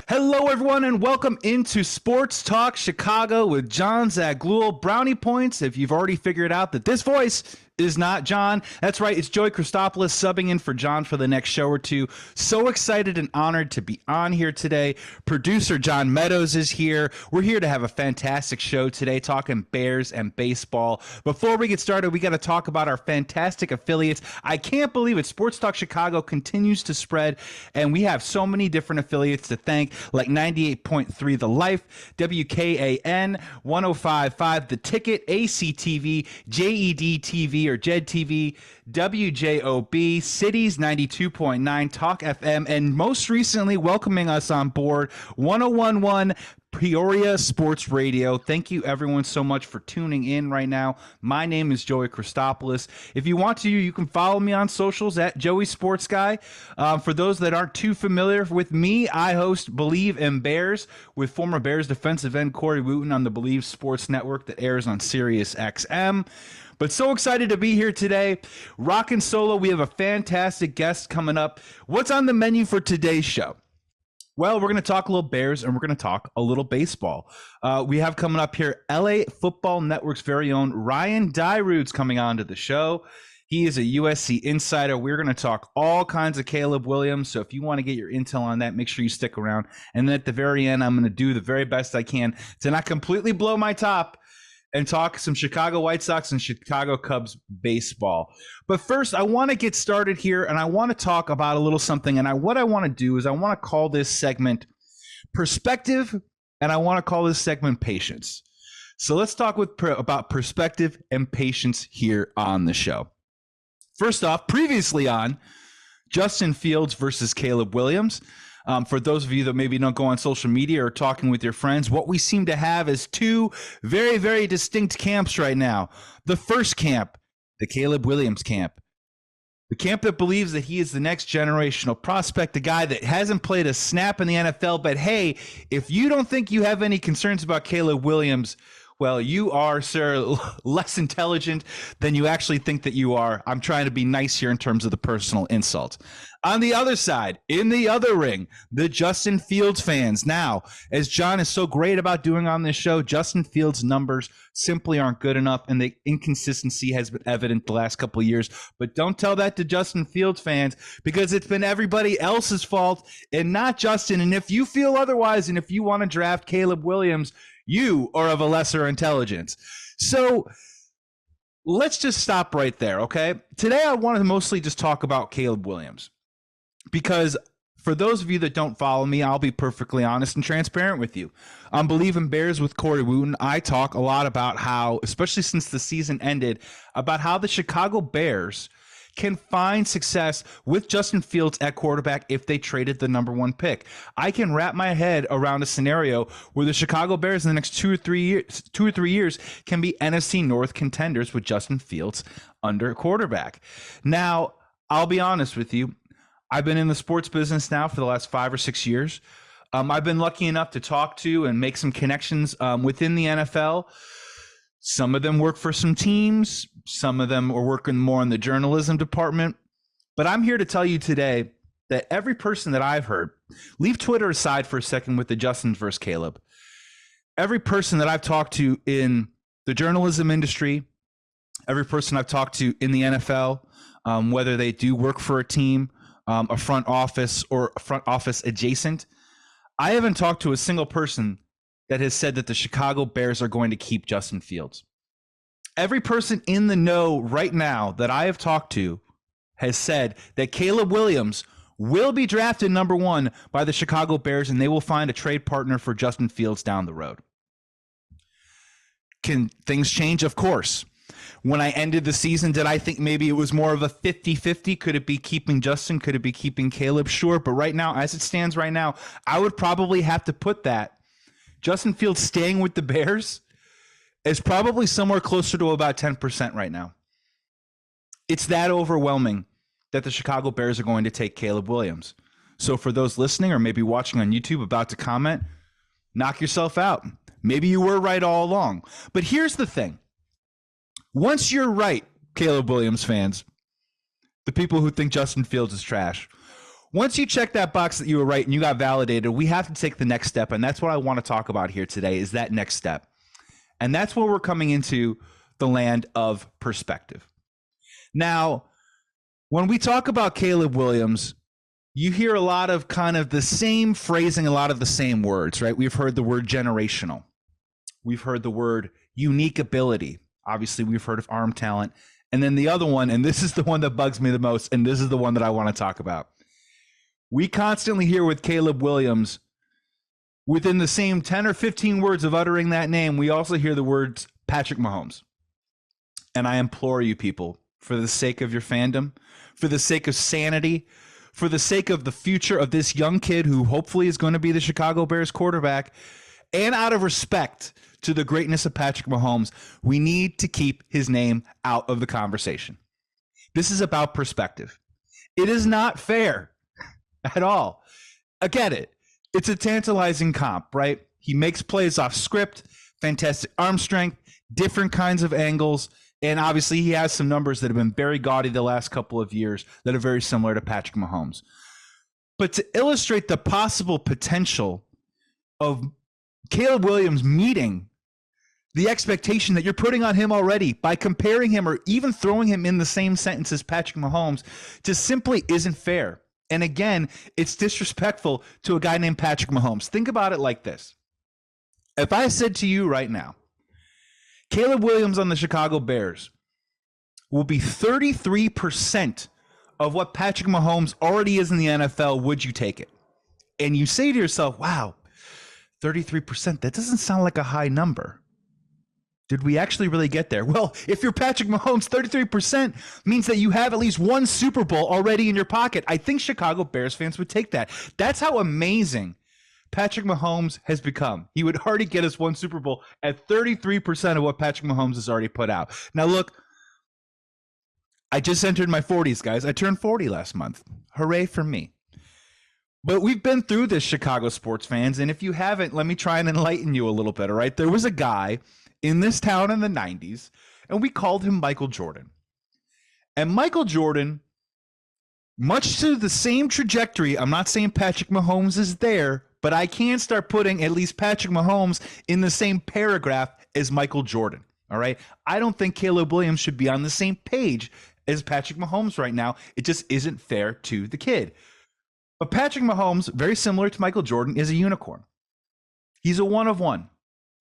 Hello, everyone, and welcome into Sports Talk Chicago with John Zaglul. Brownie points if you've already figured out that this voice is not John. That's right, it's Joey Christopoulos subbing in for John for the next show or two. So excited and honored to be on here today. Producer John Meadows is here. We're here to have a fantastic show today, talking Bears and baseball. Before we get started, we got to talk about our fantastic affiliates. I can't believe it. Sports Talk Chicago continues to spread, and we have so many different affiliates to thank, like 98.3 The Life, WKAN, 105.5 The Ticket, ACTV, JED TV or JED TV, WJOB, Cities 92.9, Talk FM, and most recently welcoming us on board 101.1 Peoria Sports Radio. Thank you everyone so much for tuning in right now. My name is Joey Christopoulos. If you want to, you can follow me on socials at Joey Sports Guy. For those that aren't too familiar with me, I host Believe in Bears with former Bears defensive end Corey Wooten on the Believe Sports Network that airs on Sirius XM. But so excited to be here today. Rockin' solo, we have a fantastic guest coming up. What's on the menu for today's show? Well, we're going to talk a little Bears, and we're going to talk a little baseball. We have coming up here LA Football Network's very own Ryan Dyrud's coming on to the show. He is a USC insider. We're going to talk all kinds of Caleb Williams. So if you want to get your intel on that, make sure you stick around. And then at the very end, I'm going to do the very best I can to not completely blow my top and talk some Chicago White Sox and Chicago Cubs baseball. But first, I want to get started here, and I want to talk about a little something. And what I want to do is I want to call this segment Perspective, and I want to call this segment Patience. So let's talk about perspective and patience here on the show. First off, previously on Justin Fields versus Caleb Williams. For those of you that maybe don't go on social media or talking with your friends, what we seem to have is two very, very distinct camps right now. The first camp, the Caleb Williams camp. The camp that believes that he is the next generational prospect, the guy that hasn't played a snap in the NFL. But hey, if you don't think you have any concerns about Caleb Williams, well, you are, sir, less intelligent than you actually think that you are. I'm trying to be nice here in terms of the personal insult. On the other side, in the other ring, the Justin Fields fans. Now, as John is so great about doing on this show, Justin Fields' numbers simply aren't good enough, and the inconsistency has been evident the last couple of years. But don't tell that to Justin Fields fans, because it's been everybody else's fault and not Justin. And if you feel otherwise, and if you want to draft Caleb Williams, you are of a lesser intelligence. So let's just stop right there, okay? Today I want to mostly just talk about Caleb Williams, because for those of you that don't follow me, I'll be perfectly honest and transparent with you. On Believe in Bears with Corey Wooten, I talk a lot about how, especially since the season ended, about how the Chicago Bears can find success with Justin Fields at quarterback if they traded the number one pick. I can wrap my head around a scenario where the Chicago Bears in the next 2 or 3 years can be NFC North contenders with Justin Fields under quarterback. Now, I'll be honest with you. I've been in the sports business now for the last 5 or 6 years. I've been lucky enough to talk to and make some connections within the NFL. Some of them work for some teams. Some of them are working more in the journalism department. But I'm here to tell you today that every person that I've heard, leave Twitter aside for a second with the Justin versus Caleb. Every person that I've talked to in the journalism industry, every person I've talked to in the NFL, whether they do work for a team, a front office or a front office adjacent, I haven't talked to a single person that has said that the Chicago Bears are going to keep Justin Fields. Every person in the know right now that I have talked to has said that Caleb Williams will be drafted number one by the Chicago Bears, and they will find a trade partner for Justin Fields down the road. Can things change? Of course. When I ended the season, did I think maybe it was more of a 50-50? Could it be keeping Justin? Could it be keeping Caleb? Sure. But right now, as it stands right now, I would probably have to put that Justin Fields staying with the Bears is probably somewhere closer to about 10% right now. It's that overwhelming that the Chicago Bears are going to take Caleb Williams. So for those listening or maybe watching on YouTube about to comment, knock yourself out. Maybe you were right all along. But here's the thing. Once you're right, Caleb Williams fans, the people who think Justin Fields is trash, Once you check that box that you were right and you got validated, we have to take the next step. And that's what I want to talk about here today is that next step. And that's where we're coming into the land of perspective. Now, when we talk about Caleb Williams, you hear a lot of kind of the same phrasing, a lot of the same words, right? We've heard the word generational. We've heard the word unique ability. Obviously, we've heard of arm talent. And then the other one, and this is the one that bugs me the most, and this is the one that I want to talk about. We constantly hear with Caleb Williams, within the same 10 or 15 words of uttering that name, we also hear the words Patrick Mahomes. And I implore you people, for the sake of your fandom, for the sake of sanity, for the sake of the future of this young kid who hopefully is going to be the Chicago Bears quarterback, and out of respect to the greatness of Patrick Mahomes, we need to keep his name out of the conversation. This is about perspective. It is not fair at all. I get it. It's a tantalizing comp, right? He makes plays off script, fantastic arm strength, different kinds of angles, and obviously he has some numbers that have been very gaudy the last couple of years that are very similar to Patrick Mahomes. But to illustrate the possible potential of Caleb Williams meeting the expectation that you're putting on him already by comparing him or even throwing him in the same sentence as Patrick Mahomes just simply isn't fair. And again, it's disrespectful to a guy named Patrick Mahomes. Think about it like this. If I said to you right now, Caleb Williams on the Chicago Bears will be 33% of what Patrick Mahomes already is in the NFL, would you take it? And you say to yourself, wow, 33%, that doesn't sound like a high number. Did we actually really get there? Well, if you're Patrick Mahomes, 33% means that you have at least one Super Bowl already in your pocket. I think Chicago Bears fans would take that. That's how amazing Patrick Mahomes has become. He would already get us one Super Bowl at 33% of what Patrick Mahomes has already put out. Now, look, I just entered my 40s, guys. I turned 40 last month. Hooray for me. But we've been through this, Chicago sports fans, and if you haven't, let me try and enlighten you a little bit, all right? There was a guy in this town in the 90s, and we called him Michael Jordan. And Michael Jordan, much to the same trajectory, I'm not saying Patrick Mahomes is there, but I can start putting at least Patrick Mahomes in the same paragraph as Michael Jordan, all right? I don't think Caleb Williams should be on the same page as Patrick Mahomes right now. It just isn't fair to the kid. But Patrick Mahomes, very similar to Michael Jordan, is a unicorn. He's a one of one.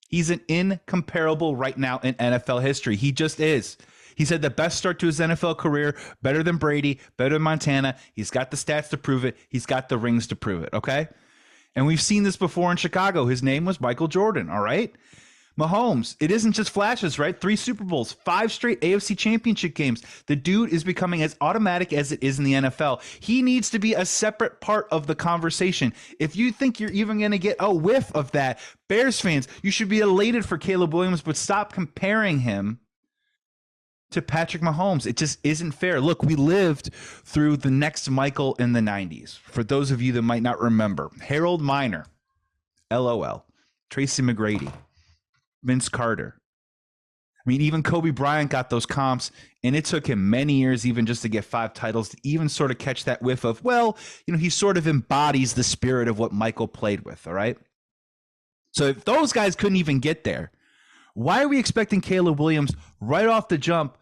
He's an incomparable right now in NFL history. He just is. He's had the best start to his NFL career, better than Brady, better than Montana. He's got the stats to prove it. He's got the rings to prove it, okay? And we've seen this before in Chicago. His name was Michael Jordan, all right? Mahomes, it isn't just flashes, right? 3 Super Bowls, 5 straight AFC championship games. The dude is becoming as automatic as it is in the NFL. He needs to be a separate part of the conversation. If you think you're even going to get a whiff of that, Bears fans, you should be elated for Caleb Williams, but stop comparing him to Patrick Mahomes. It just isn't fair. Look, we lived through the next Michael in the 90s. For those of you that might not remember, Harold Miner, LOL, Tracy McGrady, Vince Carter. I mean, even Kobe Bryant got those comps, and it took him many years even just to get 5 titles to even sort of catch that whiff of, well, you know, he sort of embodies the spirit of what Michael played with, all right? So if those guys couldn't even get there, why are we expecting Caleb Williams right off the jump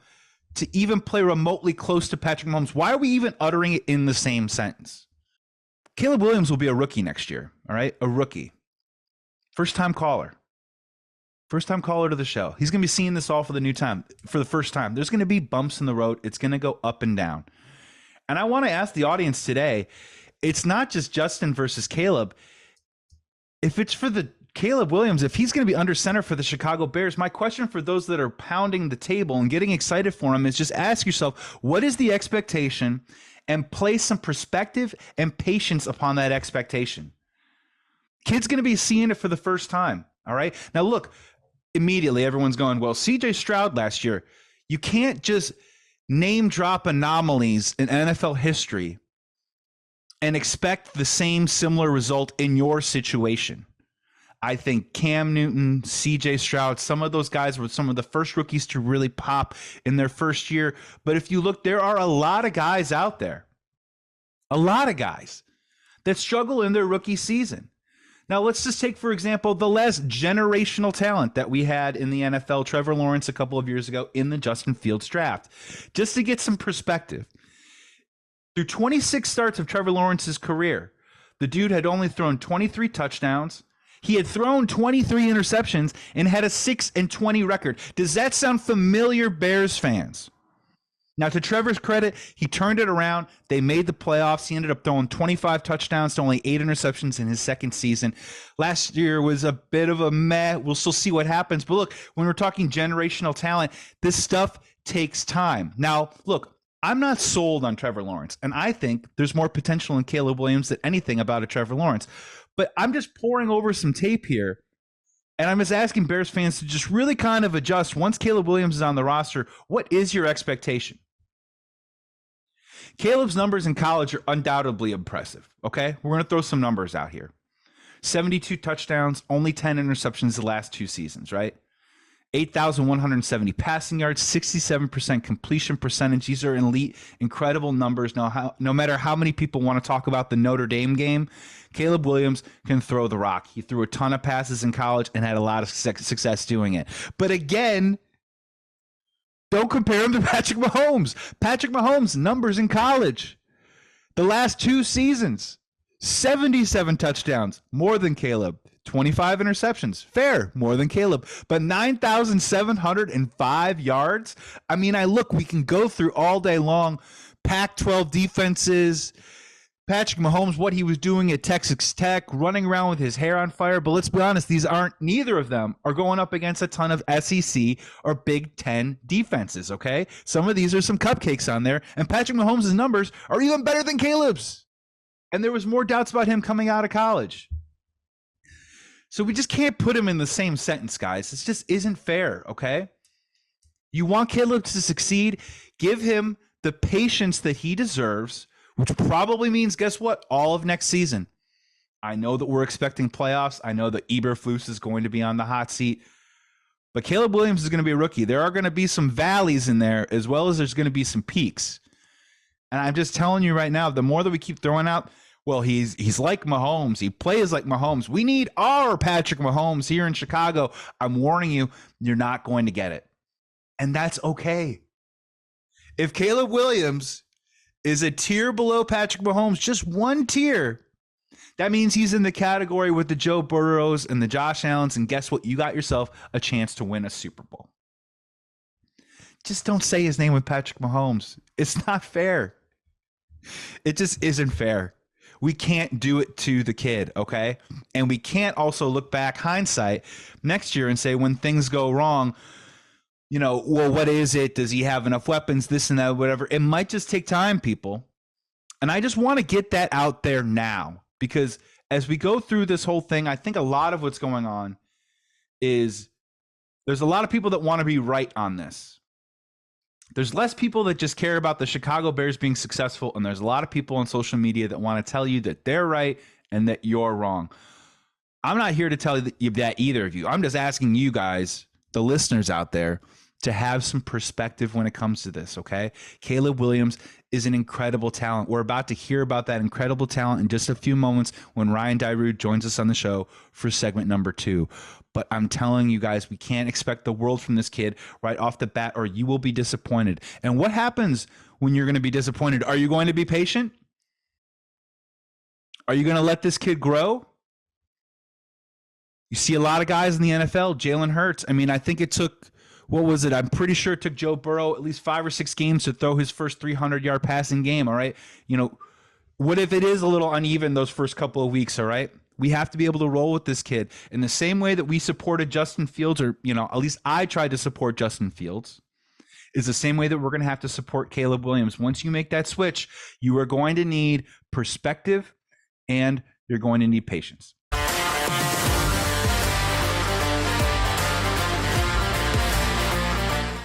to even play remotely close to Patrick Mahomes? Why are we even uttering it in the same sentence? Caleb Williams will be a rookie next year, all right? A rookie. First-time caller. First-time caller to the show. He's going to be seeing this all for the first time. There's going to be bumps in the road. It's going to go up and down. And I want to ask the audience today, it's not just Justin versus Caleb. If it's for the Caleb Williams, if he's going to be under center for the Chicago Bears, my question for those that are pounding the table and getting excited for him is just ask yourself, what is the expectation, and place some perspective and patience upon that expectation. Kid's going to be seeing it for the first time. All right. Now, look, immediately everyone's going, well, CJ Stroud last year. You can't just name drop anomalies in NFL history and expect the same similar result in your situation. I think Cam Newton, CJ Stroud, some of those guys were some of the first rookies to really pop in their first year. But if you look, there are a lot of guys out there, A lot of guys that struggle in their rookie season. Now, let's just take, for example, the last generational talent that we had in the NFL, Trevor Lawrence, a couple of years ago in the Justin Fields draft. Just to get some perspective, through 26 starts of Trevor Lawrence's career, the dude had only thrown 23 touchdowns. He had thrown 23 interceptions and had a 6-20 record. Does that sound familiar, Bears fans? Now, to Trevor's credit, he turned it around. They made the playoffs. He ended up throwing 25 touchdowns to only 8 interceptions in his second season. Last year was a bit of a meh. We'll still see what happens. But look, when we're talking generational talent, this stuff takes time. Now, look, I'm not sold on Trevor Lawrence, and I think there's more potential in Caleb Williams than anything about a Trevor Lawrence. But I'm just pouring over some tape here, and I'm just asking Bears fans to just really kind of adjust. Once Caleb Williams is on the roster, what is your expectation? Caleb's numbers in college are undoubtedly impressive, okay? We're going to throw some numbers out here. 72 touchdowns, only 10 interceptions the last 2 seasons, right? 8,170 passing yards, 67% completion percentage. These are elite, incredible numbers. Now, no matter how many people want to talk about the Notre Dame game, Caleb Williams can throw the rock. He threw a ton of passes in college and had a lot of success doing it. But again, don't compare him to Patrick Mahomes. Patrick Mahomes' numbers in college, the last 2 seasons, 77 touchdowns, more than Caleb. 25 interceptions, fair, more than Caleb. But 9,705 yards? I mean, we can go through all day long. Pac-12 defenses, Patrick Mahomes, what he was doing at Texas Tech, running around with his hair on fire. But let's be honest, neither of them are going up against a ton of SEC or Big Ten defenses, okay? Some of these are some cupcakes on there, and Patrick Mahomes' numbers are even better than Caleb's. And there was more doubts about him coming out of college. So we just can't put him in the same sentence, guys. This just isn't fair, okay? You want Caleb to succeed, give him the patience that he deserves, which probably means, guess what? All of next season. I know that we're expecting playoffs. I know that Eberflus is going to be on the hot seat. But Caleb Williams is going to be a rookie. There are going to be some valleys in there, as well as there's going to be some peaks. And I'm just telling you right now, the more that we keep throwing out, well, he's like Mahomes. He plays like Mahomes. We need our Patrick Mahomes here in Chicago. I'm warning you, you're not going to get it. And that's okay. If Caleb Williams is a tier below Patrick Mahomes, just one tier, that means he's in the category with the Joe Burrows and the Josh Allens. And guess what? You got yourself a chance to win a Super Bowl. Just don't say his name with Patrick Mahomes. It's not fair. It just isn't fair. We can't do it to the kid, okay? And we can't also look back, hindsight, next year and say when things go wrong, well, what is it? Does he have enough weapons? This and that, whatever. It might just take time, people. And I just want to get that out there now, because as we go through this whole thing, I think a lot of what's going on is there's a lot of people that want to be right on this. There's less people that just care about the Chicago Bears being successful, and there's a lot of people on social media that want to tell you that they're right and that you're wrong. I'm not here to tell you that either of you. I'm just asking you guys, the listeners out there, to have some perspective when it comes to this, okay? Caleb Williams is an incredible talent. We're about to hear about that incredible talent in just a few moments when Ryan Dyrud joins us on the show for segment number 2. But I'm telling you guys, we can't expect the world from this kid right off the bat, or you will be disappointed. And what happens when you're going to be disappointed? Are you going to be patient? Are you going to let this kid grow? You see a lot of guys in the NFL, Jalen Hurts. I mean, I think it took, what was it? I'm pretty sure it took Joe Burrow at least 5 or 6 games to throw his first 300-yard passing game, all right? What if it is a little uneven those first couple of weeks, all right? We have to be able to roll with this kid in the same way that we supported Justin Fields, or, at least I tried to support Justin Fields, is the same way that we're going to have to support Caleb Williams. Once you make that switch, you are going to need perspective and you're going to need patience.